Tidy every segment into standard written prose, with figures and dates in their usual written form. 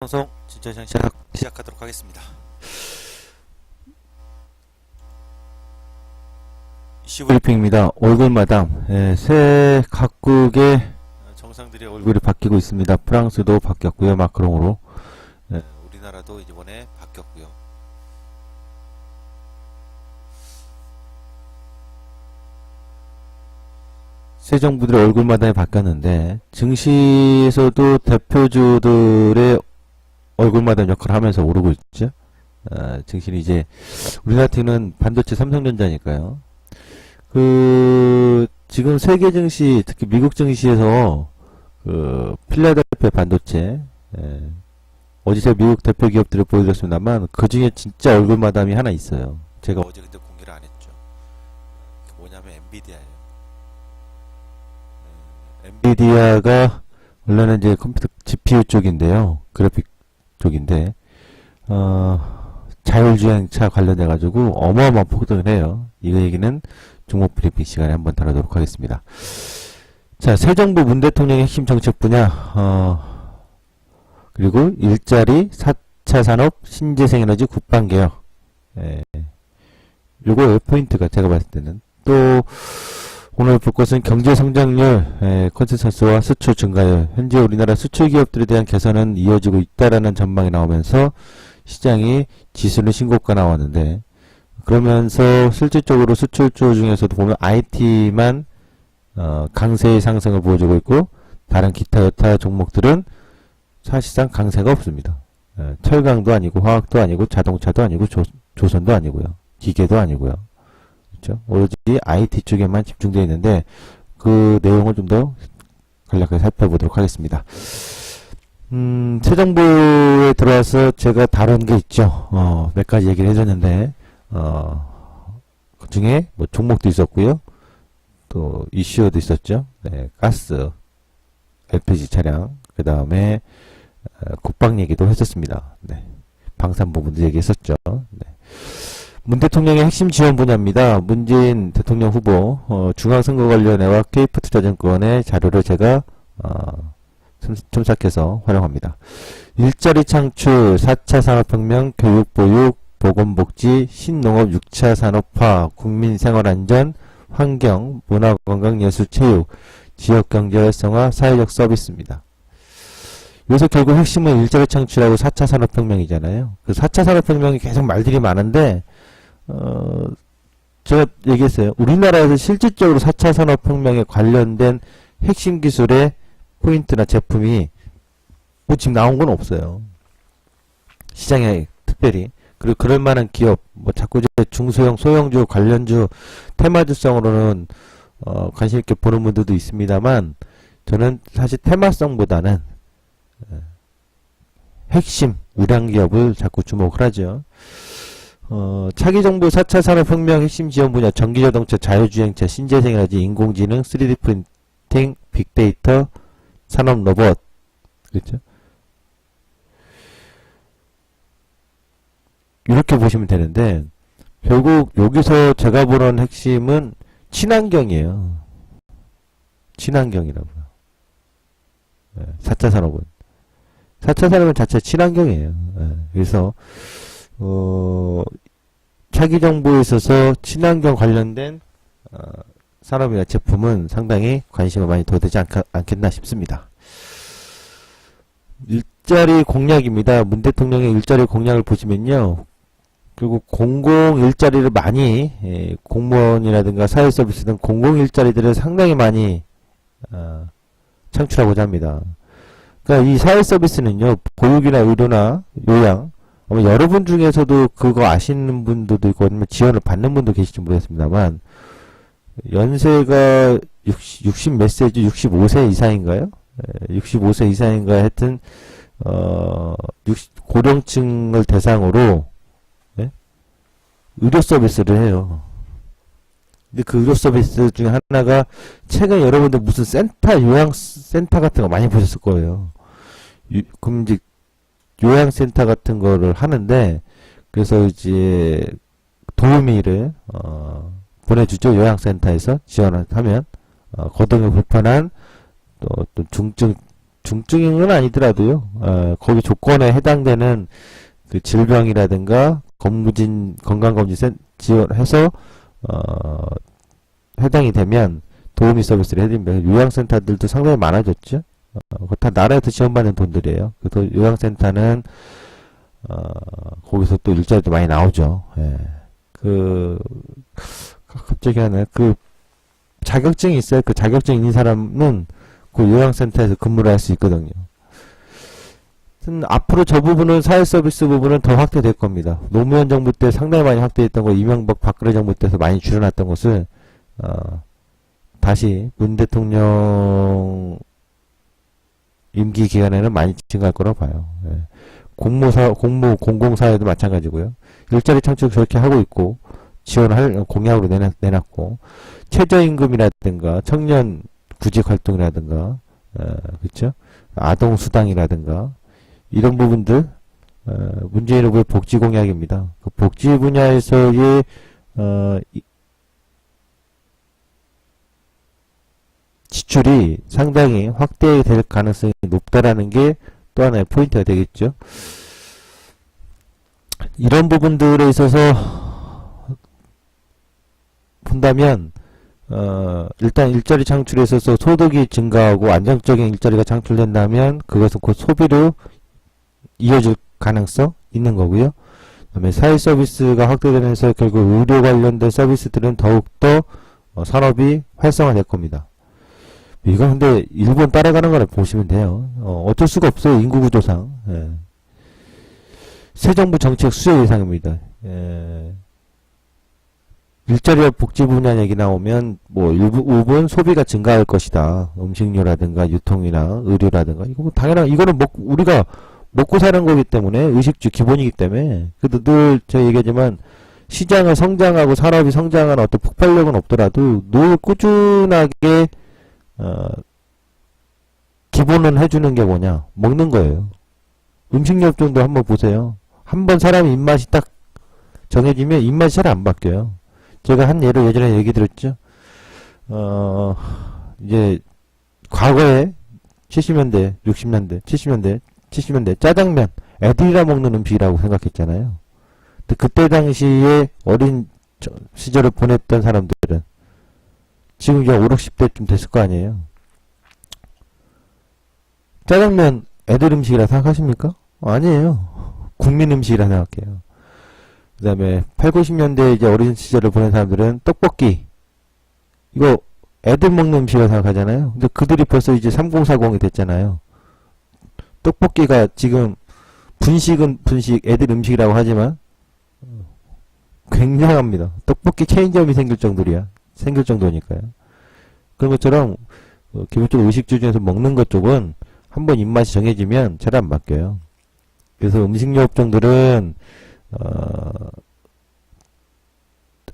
방송 진짜 시작하도록 하겠습니다. 이슈 브리핑입니다. 얼굴마담. 새 각국의 정상들의 얼굴이 바뀌고 있습니다. 프랑스도 바뀌었고요. 마크롱으로. 우리나라도 이번에 바뀌었고요. 새 정부들의 얼굴마담이 바뀌었는데 증시에서도 대표주들의 얼굴마담 역할을 하면서 오르고 있죠. 증시는 이제 우리나라 같은 반도체 삼성전자니까요. 지금 세계 증시, 특히 미국 증시에서 필라델피아 반도체, 어제 제가 미국 대표 기업들을 보여드렸습니다만 그 중에 진짜 얼굴마담이 하나 있어요. 제가 어제 그때 공개를 안 했죠. 뭐냐면 엔비디아예요. 엔비디아가 원래는 이제 컴퓨터 GPU 쪽인데요. 그래픽 쪽인데 자율주행차 관련해 가지고 어마어마한 폭등을 해요. 이 얘기는 종목 브리핑 시간에 한번 다루도록 하겠습니다. 자, 새 정부 문 대통령의 핵심 정책 분야 그리고 일자리, 4차 산업, 신재생에너지, 국방개혁. 요거의 포인트가 제가 봤을 때는 또 오늘 볼 것은 경제 성장률, 컨센서스와 수출 증가율. 현재 우리나라 수출 기업들에 대한 개선은 이어지고 있다라는 전망이 나오면서 시장이 지수는 신고가 나왔는데, 그러면서 실질적으로 수출주 중에서도 보면 IT만 강세의 상승을 보여주고 있고, 다른 기타 여타 종목들은 사실상 강세가 없습니다. 철강도 아니고 화학도 아니고 자동차도 아니고 조선도 아니고요. 기계도 아니고요. 그렇죠? 오로지 IT 쪽에만 집중되어 있는데 그 내용을 좀 더 간략하게 살펴보도록 하겠습니다. 새 정부에 들어와서 제가 다룬 게 있죠. 몇 가지 얘기를 해줬는데 그 중에 뭐 종목도 있었고요. 또 이슈도 있었죠. 네, 가스, LPG 차량, 그 다음에 국방 얘기도 했었습니다. 네, 방산 부분도 얘기했었죠. 네. 문 대통령의 핵심 지원 분야입니다. 문재인 대통령 후보 중앙선거관리위원회와 KF투자증권의 자료를 제가 첨삭해서 활용합니다. 일자리 창출, 4차 산업혁명, 교육보육, 보건복지, 신농업 6차 산업화, 국민생활안전, 환경, 문화관광예술체육, 지역경제 활성화, 사회적 서비스입니다. 여기서 결국 핵심은 일자리 창출하고 4차 산업혁명이잖아요. 그 4차 산업혁명이 계속 말들이 많은데 제가 얘기했어요. 우리나라에서 실질적으로 4차 산업혁명에 관련된 핵심 기술의 포인트나 제품이 뭐 지금 나온 건 없어요. 시장에 특별히. 그리고 그럴 만한 기업, 뭐 자꾸 이제 중소형, 소형주, 관련주, 테마주성으로는 관심 있게 보는 분들도 있습니다만 저는 사실 테마성보다는 핵심, 우량 기업을 자꾸 주목을 하죠. 차기 정부 4차 산업혁명 핵심 지원 분야 전기자동차, 자율주행차, 신재생에너지, 인공지능, 3D 프린팅, 빅데이터, 산업 로봇. 그렇죠? 이렇게 보시면 되는데 결국 여기서 제가 보는 핵심은 친환경이에요. 친환경이라고요. 4차 산업은. 4차 산업은 자체 친환경이에요. 그래서 차기 정부에 있어서 친환경 관련된 산업이나 제품은 상당히 관심을 많이 둬야 되지 않겠나 싶습니다. 일자리 공약입니다. 문 대통령의 일자리 공약을 보시면요. 결국 공공 일자리를 많이 공무원이라든가 사회서비스 등 공공 일자리들을 상당히 많이 창출하고자 합니다. 그러니까 이 사회서비스는요. 보육이나 의료나 요양 아마 여러분 중에서도 그거 아시는 분들도 있고 아니면 지원을 받는 분도 계실지 모르겠습니다만 연세가 60 몇 세죠? 65세 이상인가요? 65세 이상인가 하여튼 고령층을 대상으로 의료 서비스를 해요. 근데 그 의료 서비스 중에 하나가 최근 여러분들 무슨 센터, 요양센터 같은 거 많이 보셨을 거예요. 그럼 이제 요양센터 같은 거를 하는데 그래서 이제 도우미를 보내주죠. 요양센터에서 지원을 하면 거동이 불편한 또 중증 중증은 아니더라도요, 거기 조건에 해당되는 그 질병이라든가 건무진 건강검진 지원해서 해당이 되면 도우미 서비스를 해드립니다. 요양센터들도 상당히 많아졌죠. 그거 다 나라에서 지원받는 돈들이에요. 그래서 요양센터는 거기서 또 일자리도 많이 나오죠. 예. 갑자기 하네. 자격증이 있어요. 그 자격증 있는 사람은 그 요양센터에서 근무를 할 수 있거든요. 앞으로 저 부분은 사회 서비스 부분은 더 확대될 겁니다. 노무현 정부 때 상당히 많이 확대했던 거, 이명박 박근혜 정부 때서 많이 줄여놨던 것을 다시 문 대통령 임기 기간에는 많이 증가할 거라고 봐요. 예. 공공사회도 마찬가지고요. 일자리 창출 저렇게 하고 있고 지원할 공약으로 내놨고 최저임금이라든가 청년 구직 활동이라든가 그렇죠? 아동 수당이라든가 이런 부분들 문재인 후보의 복지 공약입니다. 그 복지 분야에서의 지출이 상당히 확대될 가능성이 높다라는 게 또 하나의 포인트가 되겠죠. 이런 부분들에 있어서 본다면 일단 일자리 창출에 있어서 소득이 증가하고 안정적인 일자리가 창출된다면 그것은 곧 소비로 이어질 가능성 있는 거고요. 그다음에 사회 서비스가 확대되면서 결국 의료 관련된 서비스들은 더욱더 산업이 활성화될 겁니다. 이건 근데 일본 따라가는 거라 보시면 돼요. 어쩔 수가 없어요. 인구 구조상. 예. 새 정부 정책 수요 예상입니다. 예. 일자리와 복지 분야 얘기 나오면 뭐 일부분 소비가 증가할 것이다. 음식료라든가 유통이나 의료라든가 이거 뭐 당연한 이거는 우리가 먹고 사는 거기 때문에 의식주 기본이기 때문에 그래도 늘 제가 얘기하지만 시장을 성장하고 산업이 성장하는 어떤 폭발력은 없더라도 늘 꾸준하게 기본은 해주는 게 뭐냐? 먹는 거예요. 음식료 업종도 한번 보세요. 한번 사람의 입맛이 딱 정해지면 입맛이 잘 안 바뀌어요. 제가 한 예를 예전에 얘기 드렸죠. 이제 과거에 70년대, 60년대, 70년대 짜장면 애들이라 먹는 음식이라고 생각했잖아요. 근데 그때 당시에 어린 시절을 보냈던 사람들은 지금 이제 5, 60대쯤 됐을 거 아니에요. 짜장면 애들 음식이라 생각하십니까? 아니에요. 국민 음식이라 생각해요. 그 다음에 8, 90년대 이제 어린 시절을 보낸 사람들은 떡볶이 이거 애들 먹는 음식이라 생각하잖아요. 근데 그들이 벌써 이제 3040이 됐잖아요. 떡볶이가 지금 분식은 분식 애들 음식이라고 하지만 굉장합니다. 떡볶이 체인점이 생길 정도니까요. 그런 것처럼 기본적으로 의식주 중에서 먹는 것 쪽은 한번 입맛이 정해지면 잘 안 바뀌어요. 그래서 음식료 업종들은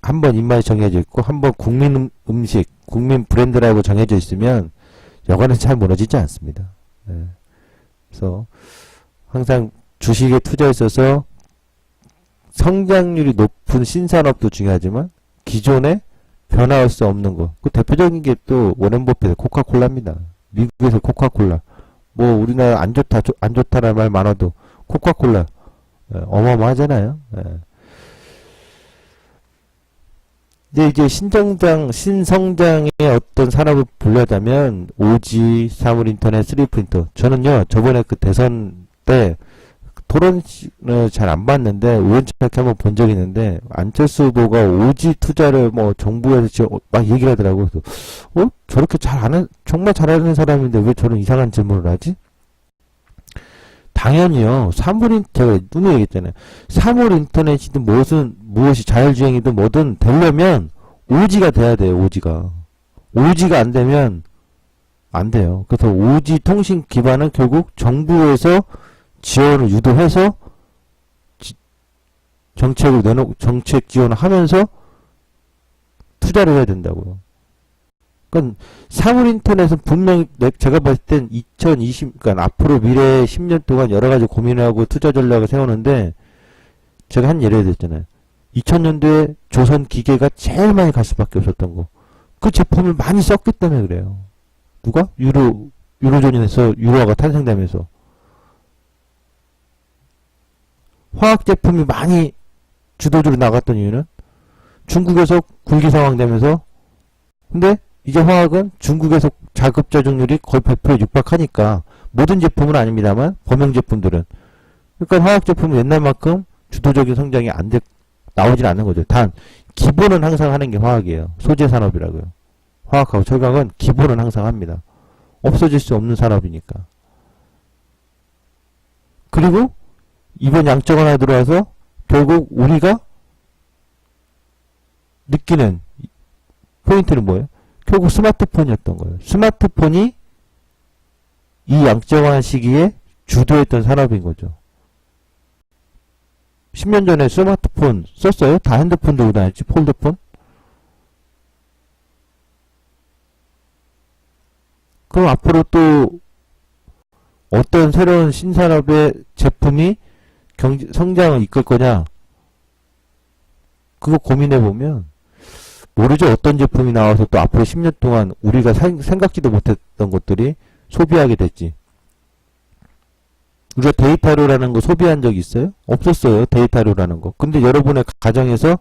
한번 입맛이 정해져 있고 한번 국민 음식, 국민 브랜드라고 정해져 있으면 여간은 잘 무너지지 않습니다. 네. 그래서 항상 주식에 투자에 있어서 성장률이 높은 신산업도 중요하지만 기존에 변화할 수 없는 거. 그 대표적인 게 또 워렌 버핏의 코카콜라입니다. 미국에서 코카콜라. 뭐 우리나라 안 좋다라는 말 많아도 코카콜라 어마어마하잖아요. 근데 이제 신성장의 어떤 산업을 보려자면 오지, 사물인터넷, 3프린터. 저는요 저번에 그 대선 때 토론을 잘 안 봤는데 우연찮게 한번 본 적이 있는데 안철수 후보가 오지 투자를 뭐 정부에서 막 얘기를 하더라고요. 그래서 저렇게 정말 잘하는 사람인데 왜 저런 이상한 질문을 하지? 당연히요. 제가 눈에 얘기했잖아요. 사물인터넷이든 무엇이 자율주행이든 뭐든 되려면 오지가 돼야 돼요. 오지가 안 되면 안 돼요. 그래서 오지 통신 기반은 결국 정부에서 지원을 유도해서 정책 지원을 하면서 투자를 해야 된다고요. 그러니까 사물인터넷은 분명히 제가 봤을 땐 그러니까 앞으로 미래 10년 동안 여러 가지 고민을 하고 투자 전략을 세우는데 제가 한 예를 들었잖아요. 2000년도에 조선 기계가 제일 많이 갈 수밖에 없었던 거. 그 제품을 많이 썼기 때문에 그래요. 누가? 유로존에서 유로화가 탄생되면서 화학 제품이 많이 주도주로 나갔던 이유는 중국에서 굴기 상황 되면서, 근데 이제 화학은 중국에서 자급 저증률이 거의 100% 육박하니까 모든 제품은 아닙니다만 범용 제품들은, 그러니까 화학 제품은 옛날만큼 주도적인 성장이 나오진 않는 거죠. 단 기본은 항상 하는 게 화학이에요. 소재 산업이라고요. 화학하고 철강은 기본은 항상 합니다. 없어질 수 없는 산업이니까. 그리고 이번 양적 완화 들어와서 결국 우리가 느끼는 포인트는 뭐예요? 결국 스마트폰이었던 거예요. 스마트폰이 이 양적 완화 시기에 주도했던 산업인 거죠. 10년 전에 스마트폰 썼어요? 다 핸드폰 들고 다녔지? 폴드폰? 그럼 앞으로 또 어떤 새로운 신산업의 제품이 성장을 이끌 거냐? 그거 고민해보면 모르죠. 어떤 제품이 나와서 또 앞으로 10년 동안 우리가 생각지도 못했던 것들이 소비하게 됐지. 우리가 데이터료라는 거 소비한 적 있어요? 없었어요. 데이터료라는 거. 근데 여러분의 가정에서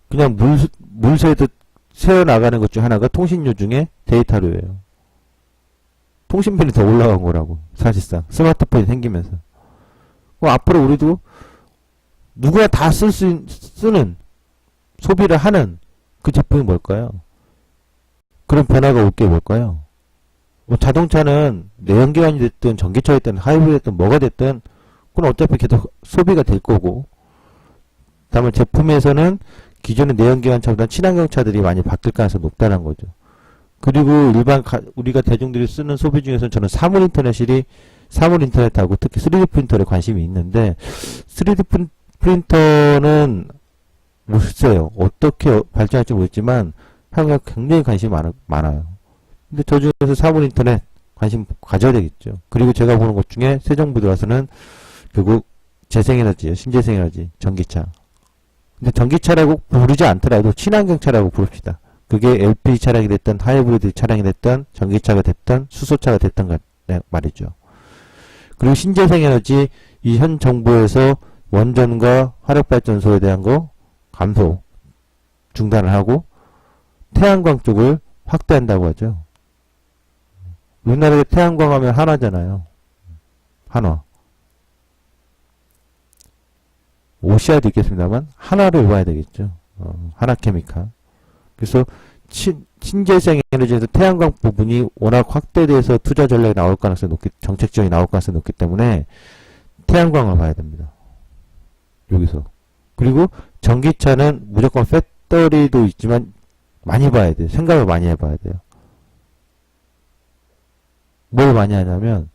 그냥 물 새듯 새어나가는 것 중 하나가 통신료 중에 데이터료예요. 통신비는 더 올라간 거라고. 사실상 스마트폰이 생기면서. 앞으로 우리도 누구나 다 쓰는 소비를 하는 그 제품이 뭘까요? 그런 변화가 올 게 뭘까요? 뭐 자동차는 내연기관이 됐든 전기차가 됐든 하이브리드 됐든 뭐가 됐든 그건 어차피 계속 소비가 될 거고, 다음에 제품에서는 기존의 내연기관차보다 친환경차들이 많이 바뀔 가능성이 높다는 거죠. 그리고 일반 우리가 대중들이 쓰는 소비 중에서는 저는 사물 인터넷하고 특히 3D 프린터에 관심이 있는데, 3D 프린터는 글쎄요, 어떻게 발전할지 모르겠지만 한국에 굉장히 관심이 많아요. 근데 저 중에서 사물 인터넷 관심 가져야 되겠죠. 그리고 제가 보는 것 중에 새 정부 들어와서는 결국 재생에너지예요. 신재생에너지, 전기차. 근데 전기차라고 부르지 않더라도 친환경차라고 부릅시다. 그게 LPG 차량이 됐든 하이브리드 차량이 됐든 전기차가 됐든 수소차가 됐든 말이죠. 그리고 신재생에너지, 이 현 정부에서 원전과 화력발전소에 대한 거 감소, 중단을 하고 태양광 쪽을 확대한다고 하죠. 우리나라에 태양광 하면 한화잖아요. 한화. 오시아도 있겠습니다만 한화를 봐야 되겠죠. 한화케미칼. 그래서 신재생 에너지에서 태양광 부분이 워낙 확대돼서 투자 전략이 나올 가능성이 높기, 정책 지원이 나올 가능성이 높기 때문에 태양광을 봐야 됩니다. 여기서. 그리고 전기차는 무조건 배터리도 있지만 많이 봐야 돼요. 생각을 많이 해봐야 돼요. 뭘 많이 하냐면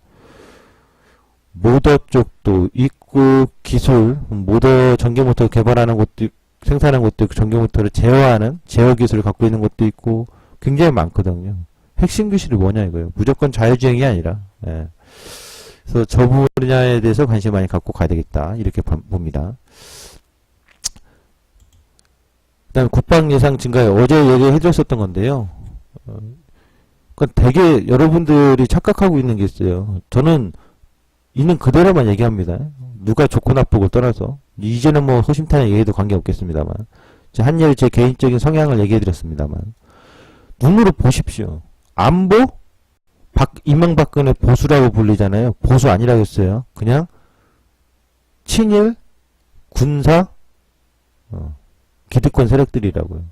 모터 쪽도 있고, 기술, 모터 전기모터 개발하는 것도 생산하는 것도 있고, 전기모터를 제어하는 제어 기술을 갖고 있는 것도 있고 굉장히 많거든요. 핵심 기술이 뭐냐 이거예요. 무조건 자율주행이 아니라. 예. 그래서 저 분야에 대해서 관심 많이 갖고 가야 되겠다, 이렇게 봅니다. 그 다음에 국방 예상 증가에 어제 얘기해 드렸었던 건데요. 그러니까 되게 여러분들이 착각하고 있는 게 있어요. 저는 있는 그대로만 얘기합니다. 누가 좋고 나쁘고 떠나서. 이제는 뭐 허심탄회 얘기해도 관계없겠습니다만, 한예를 제 개인적인 성향을 얘기해 드렸습니다만, 눈으로 보십시오. 안보? 이명박근혜 보수라고 불리잖아요. 보수 아니라고 했어요. 그냥 친일, 군사, 기득권 세력들이라고요.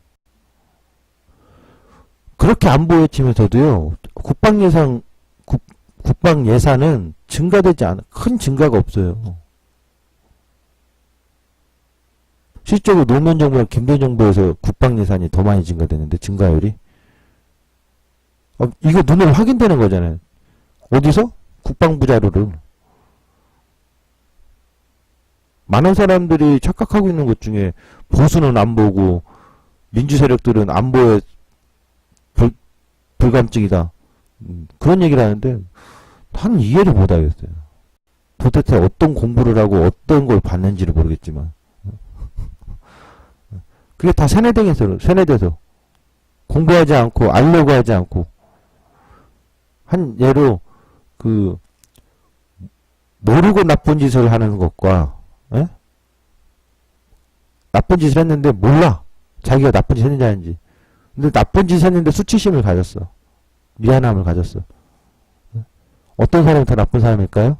그렇게 안보 외치면서도요, 국방 예산은 증가되지 않아, 큰 증가가 없어요. 실제로 노무현 정부랑 김대중 정부에서 국방 예산이 더 많이 증가되는데, 증가율이. 이거 눈으로 확인되는 거잖아요. 어디서? 국방부 자료를. 많은 사람들이 착각하고 있는 것 중에 보수는 안 보고 민주 세력들은 안보에 불감증이다, 그런 얘기를 하는데 난 이해를 못 하겠어요. 도대체 어떤 공부를 하고 어떤 걸 봤는지를 모르겠지만 그게 다 세뇌돼서 공부하지 않고 알려고 하지 않고, 한 예로 그 모르고 나쁜 짓을 하는 것과, 예? 나쁜 짓을 했는데 몰라. 자기가 나쁜 짓 했는지 아닌지. 근데 나쁜 짓 했는데 수치심을 가졌어. 미안함을 가졌어. 어떤 사람이 더 나쁜 사람일까요?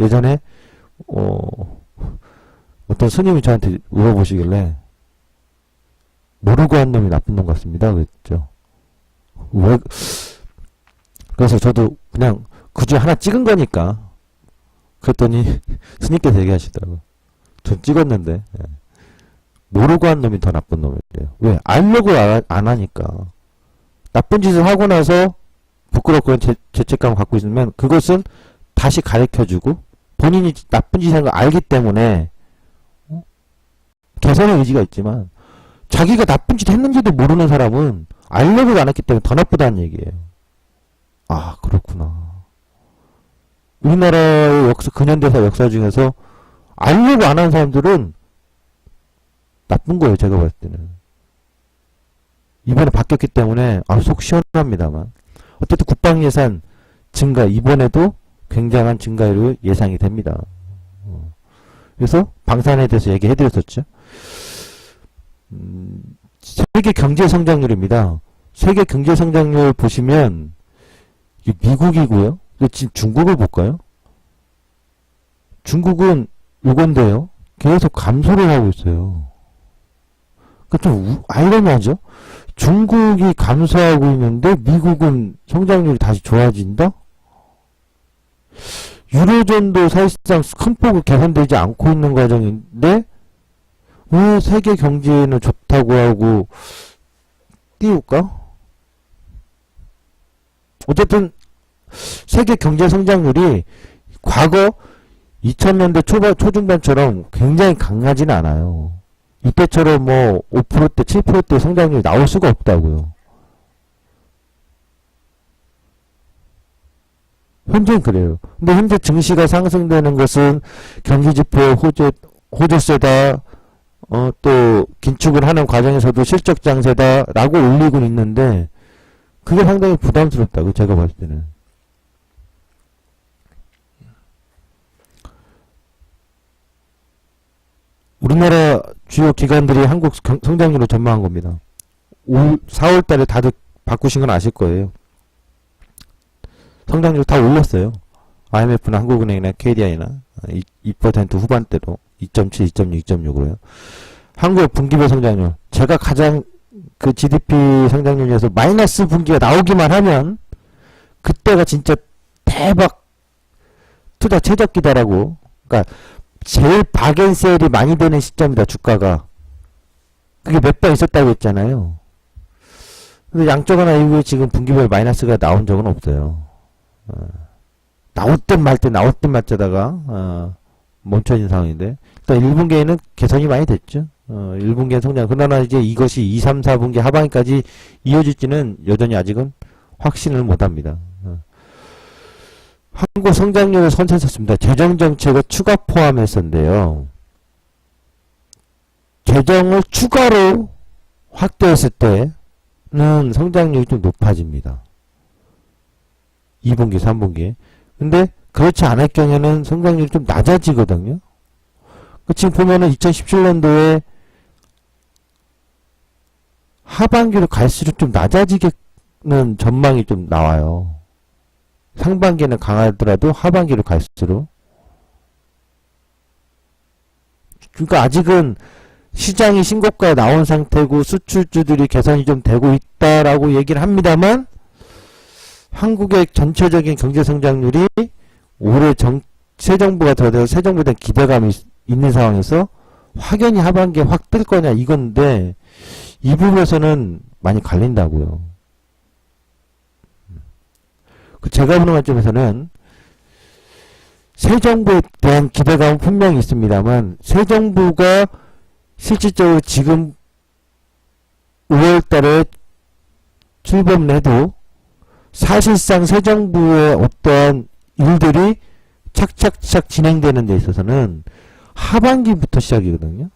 예전에 어떤 스님이 저한테 물어보시길래 모르고 한 놈이 나쁜 놈 같습니다. 그랬죠. 왜? 그래서 저도 그냥 그중 하나 찍은 거니까 그랬더니 스님께서 얘기하시더라고요. 전 찍었는데 모르고 한 놈이 더 나쁜 놈이래요. 왜? 알려고 안 하니까. 나쁜 짓을 하고 나서 부끄럽고 죄책감을 갖고 있으면 그것은 다시 가르쳐주고 본인이 나쁜 짓을 한 걸 알기 때문에 개선의 의지가 있지만 자기가 나쁜 짓 했는지도 모르는 사람은 알려고 안 했기 때문에 더 나쁘다는 얘기예요. 아, 그렇구나. 우리나라의 역사, 근현대사 역사 중에서 알려고 안 하는 사람들은 나쁜 거예요, 제가 봤을 때는. 이번에 바뀌었기 때문에, 속 시원합니다만. 어쨌든 국방 예산 증가, 이번에도 굉장한 증가율이 예상이 됩니다. 그래서 방산에 대해서 얘기해드렸었죠. 세계 경제 성장률입니다. 세계 경제 성장률 보시면 미국이고요. 지금 중국을 볼까요? 중국은 요건데요. 계속 감소를 하고 있어요. 그 좀 아이러니하죠? 중국이 감소하고 있는데 미국은 성장률이 다시 좋아진다? 유로존도 사실상 큰 폭으로 개선되지 않고 있는 과정인데 왜 세계 경제는 좋다고 하고 띄울까? 어쨌든 세계 경제 성장률이 과거 2000년대 초중반처럼 굉장히 강하지는 않아요. 이때처럼 뭐 5%대, 7%대 성장률이 나올 수가 없다고요. 현재는 그래요. 근데 현재 증시가 상승되는 것은 경기지표 호조세다, 또 긴축을 하는 과정에서도 실적 장세다라고 올리고 있는데 그게 상당히 부담스럽다고 제가 봤을 때는. 우리나라 주요 기관들이 한국 성장률을 전망한 겁니다. 4월 달에 다들 바꾸신 건 아실 거예요. 성장률 다 올렸어요. IMF나 한국은행이나 KDI나 2% 후반대로 2.7, 2.6, 2.6으로요. 한국의 분기별 성장률. 제가 가장 그 GDP 성장률에서 마이너스 분기가 나오기만 하면 그때가 진짜 대박 투자 최적기다라고. 그러니까 제일 박앤셀이 많이 되는 시점이다, 주가가. 그게 몇 번 있었다고 했잖아요. 근데 양적 완화 이후에 지금 분기별 마이너스가 나온 적은 없어요. 나올 듯 말 자다가 멈춰진 상황인데 일단 1분기에는 개선이 많이 됐죠. 1분기에 성장. 그러나 이제 이것이 2, 3, 4분기 하반기까지 이어질지는 여전히 아직은 확신을 못합니다. 한국 성장률을 선택했습니다. 재정정책을 추가 포함했었는데요. 재정을 추가로 확대했을 때는 성장률이 좀 높아집니다. 2분기, 3분기에. 근데 그렇지 않을 경우에는 성장률이 좀 낮아지거든요. 지금 보면은 2017년도에 하반기로 갈수록 좀 낮아지겠는 전망이 좀 나와요. 상반기에는 강하더라도 하반기로 갈수록. 그러니까 아직은 시장이 신고가에 나온 상태고 수출주들이 개선이 좀 되고 있다라고 얘기를 합니다만 한국의 전체적인 경제 성장률이 올해 새 정부가 들어서 새 정부에 대한 기대감이 있는 상황에서 확연히 하반기에 확 뜰 거냐 이건데 이 부분에서는 많이 갈린다고요. 제가 보는 관점에서는 새 정부에 대한 기대감은 분명히 있습니다만 새 정부가 실질적으로 지금 5월달에 출범을 해도 사실상 새 정부의 어떠한 일들이 착착착 진행되는 데 있어서는 하반기부터 시작이거든요.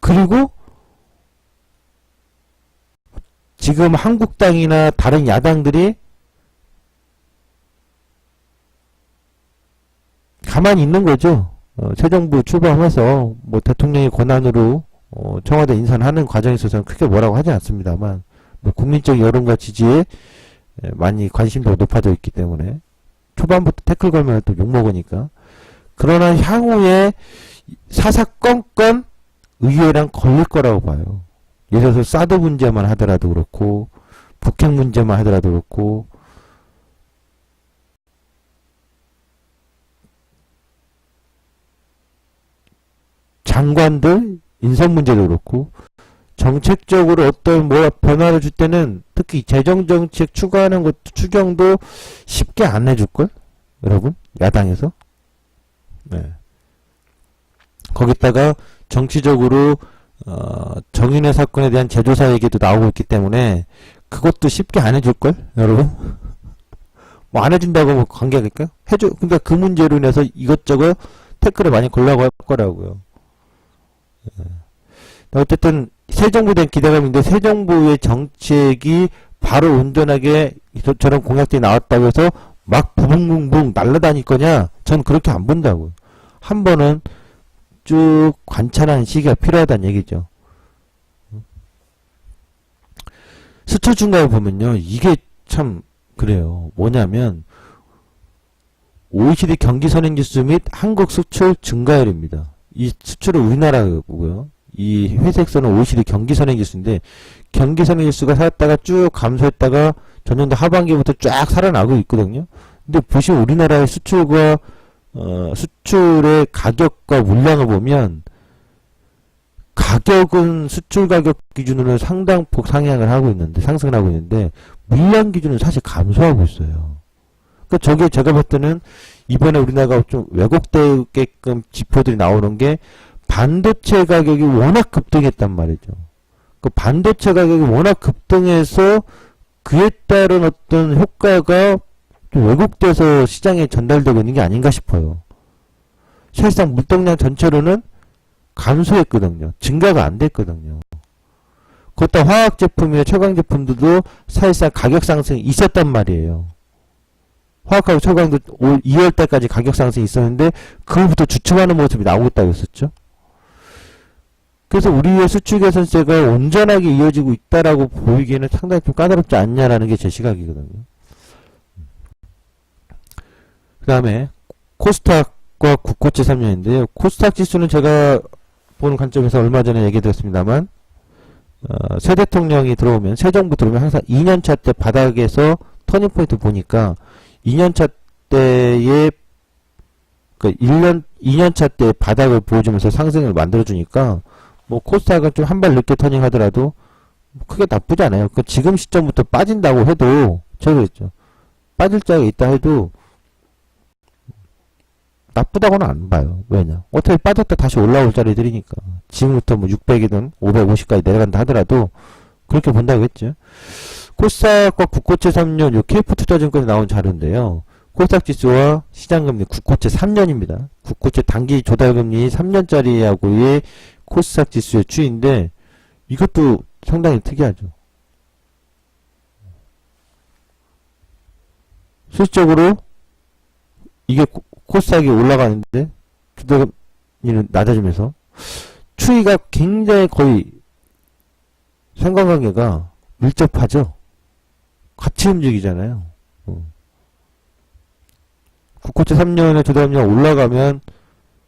그리고 지금 한국당이나 다른 야당들이 가만히 있는 거죠. 새 정부 출범해서 뭐 대통령의 권한으로 청와대 인선하는 과정에 있어서는 크게 뭐라고 하지 않습니다만, 뭐 국민적 여론과 지지에 많이 관심도가 높아져 있기 때문에 초반부터 태클 걸면 또 욕먹으니까. 그러나 향후에 사사건건 의회랑 걸릴 거라고 봐요. 예를 들어서 사드 문제만 하더라도 그렇고, 북핵 문제만 하더라도 그렇고, 장관들 인선 문제도 그렇고, 정책적으로 어떤 뭐 변화를 줄 때는 특히 재정정책 추가하는 것 추경도 쉽게 안 해줄걸? 여러분? 야당에서? 네. 거기다가 정치적으로 정인의 사건에 대한 재조사 얘기도 나오고 있기 때문에 그것도 쉽게 안 해줄걸? 여러분? 뭐 안 해준다고 뭐 관계할까요? 해줘. 근데 그 문제로 인해서 이것저것 태클을 많이 걸라고 할 거라고요. 어쨌든 새 정부에 대한 기대감인데, 새 정부의 정책이 바로 온전하게 저런 공약들이 나왔다고 해서 막 부붕붕붕 날아다닐 거냐? 전 그렇게 안 본다고요. 한 번은 쭉 관찰하는 시기가 필요하다는 얘기죠. 수출 증가를 보면요, 이게 참 그래요. 뭐냐면 OECD 경기 선행 지수 및 한국 수출 증가율입니다. 이 수출은 우리나라고요. 이 회색선은 OECD 경기 선행 지수인데, 경기 선행 지수가 살았다가 쭉 감소했다가 전년도 하반기부터 쫙 살아나고 있거든요. 근데 보시면 우리나라의 수출과 수출의 가격과 물량을 보면, 가격은 수출 가격 기준으로 상당폭 상승을 하고 있는데 물량 기준은 사실 감소하고 있어요. 그러니까 저게 제가 볼 때는 이번에 우리나라가 좀 왜곡되게끔 지표들이 나오는 게, 반도체 가격이 워낙 급등했단 말이죠. 그 반도체 가격이 워낙 급등해서 그에 따른 어떤 효과가 좀 왜곡돼서 시장에 전달되고 있는 게 아닌가 싶어요. 사실상 물동량 전체로는 감소했거든요. 증가가 안 됐거든요. 그것도 화학 제품이나 채광 제품들도 사실상 가격 상승이 있었단 말이에요. 화학하고 채광도 2월달까지 가격 상승이 있었는데 그거부터 주춤하는 모습이 나오고 있다고 했었죠. 그래서 우리의 수출 개선세가 온전하게 이어지고 있다라고 보이기에는 상당히 좀 까다롭지 않냐라는 게 제 시각이거든요. 그 다음에 코스닥과 국고채 3년인데요. 코스닥 지수는 제가 보는 관점에서 얼마 전에 얘기 드렸습니다만, 새 대통령이 들어오면, 새 정부 들어오면 항상 2년차 때 바닥에서 터닝포인트 보니까 2년차 때의 그 2년차 때 바닥을 보여주면서 상승을 만들어주니까, 뭐 코스닥은 좀 한 발 늦게 터닝 하더라도 크게 나쁘지 않아요. 그 지금 시점부터 빠진다고 해도, 제가 그랬죠. 빠질 자가 있다 해도 나쁘다고는 안 봐요. 왜냐? 어차피 빠졌다 다시 올라올 자리들이니까. 지금부터 뭐 600이든 550까지 내려간다 하더라도 그렇게 본다고 했죠. 코스닥과 국고채 3년, 요 KF투자증권에 나온 자료인데요. 코스닥 지수와 시장금리, 국고채 3년입니다. 국고채 단기 조달금리 3년짜리하고의 코스닥 지수의 추이인데, 이것도 상당히 특이하죠. 실질적으로 이게 코스닥이 올라가는데 주도금리는 낮아지면서 추이가 굉장히 거의 상관관계가 밀접하죠. 같이 움직이잖아요. 국고채 3년에 주도금리가 올라가면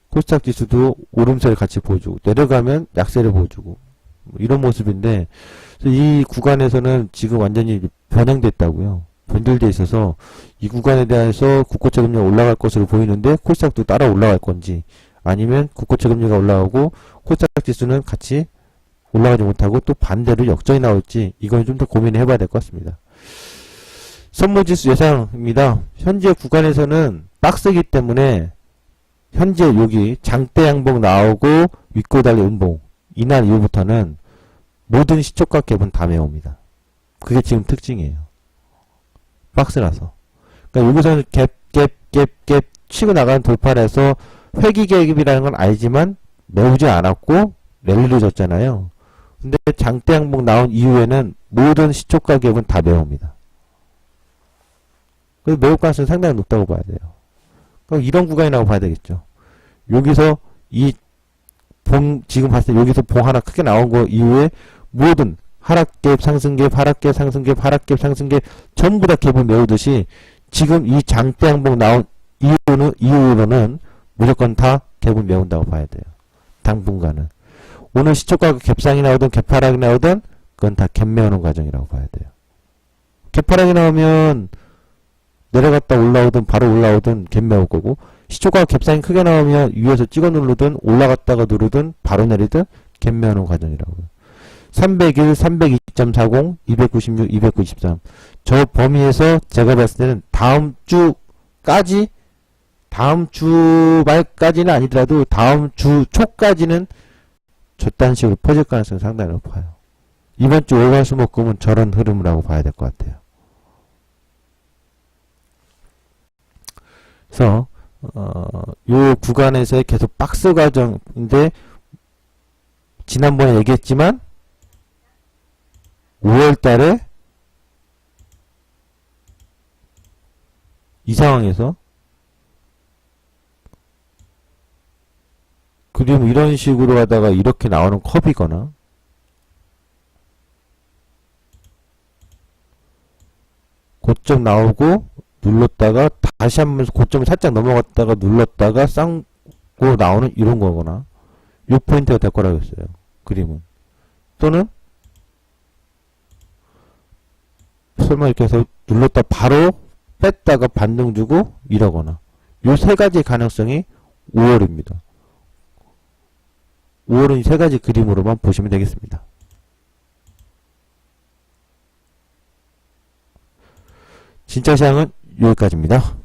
코스닥 지수도 오름세를 같이 보여주고, 내려가면 약세를 보여주고, 이런 모습인데, 이 구간에서는 지금 완전히 변형됐다고요. 변질돼 있어서 이 구간에 대해서 국고채 금리가 올라갈 것으로 보이는데 코스닥도 따라 올라갈 건지, 아니면 국고채 금리가 올라가고 코스닥 지수는 같이 올라가지 못하고 또 반대로 역전이 나올지, 이건 좀 더 고민을 해봐야 될 것 같습니다. 선물지수 예상입니다. 현재 구간에서는 박스이기 때문에 현재 여기 장대 양봉 나오고 윗고 달리 음봉, 이날 이후부터는 모든 시초가 갭은 다 메웁니다. 그게 지금 특징이에요. 박스라서. 그러니까 여기서는 갭 치고 나가는 돌파를 해서 회귀 갭이라는 건 알지만 메우지 않았고 랠리를 줬잖아요. 근데 장대 항목 나온 이후에는 모든 시초가 기업은 다 매웁니다. 그래서 매울 가능성이 상당히 높다고 봐야 돼요. 그럼 이런 구간이라고 봐야 되겠죠. 여기서 이 지금 봤을 때 여기서 봉 하나 크게 나온 거 이후에 모든 하락갭, 상승갭, 하락갭, 상승갭, 하락갭, 상승갭 전부 다 갭을 메우듯이 지금 이 장대 항목 나온 이후로는 무조건 다 갭을 메운다고 봐야 돼요. 당분간은. 오늘 시초가 갭상이 나오든 갭하락이 나오든 그건 다 갭 메우는 과정이라고 봐야 돼요. 갭하락이 나오면 내려갔다 올라오든 바로 올라오든 갭 메울 거고, 시초가 갭상이 크게 나오면 위에서 찍어 누르든 올라갔다가 누르든 바로 내리든 갭 메우는 과정이라고요. 301, 302.40, 296, 293. 저 범위에서 제가 봤을 때는 다음 주 말까지는 아니더라도 다음 주 초까지는 저딴 식으로 퍼질 가능성이 상당히 높아요. 이번 주 월화수목금은 저런 흐름이라고 봐야 될 것 같아요. 그래서 요 구간에서의 계속 박스 과정인데, 지난번에 얘기했지만 5월달에 이 상황에서 그림 이런 식으로 하다가 이렇게 나오는 컵이거나, 고점 나오고 눌렀다가 다시 한번 고점을 살짝 넘어갔다가 눌렀다가 쌍고 나오는 이런 거거나, 요 포인트가 될 거라고 했어요. 그림은. 또는 설마 이렇게 해서 눌렀다 바로 뺐다가 반등 주고 이러거나, 요 세 가지 가능성이 5월입니다. 5월은 이 세 가지 그림으로만 보시면 되겠습니다. 진짜 시황은 여기까지입니다.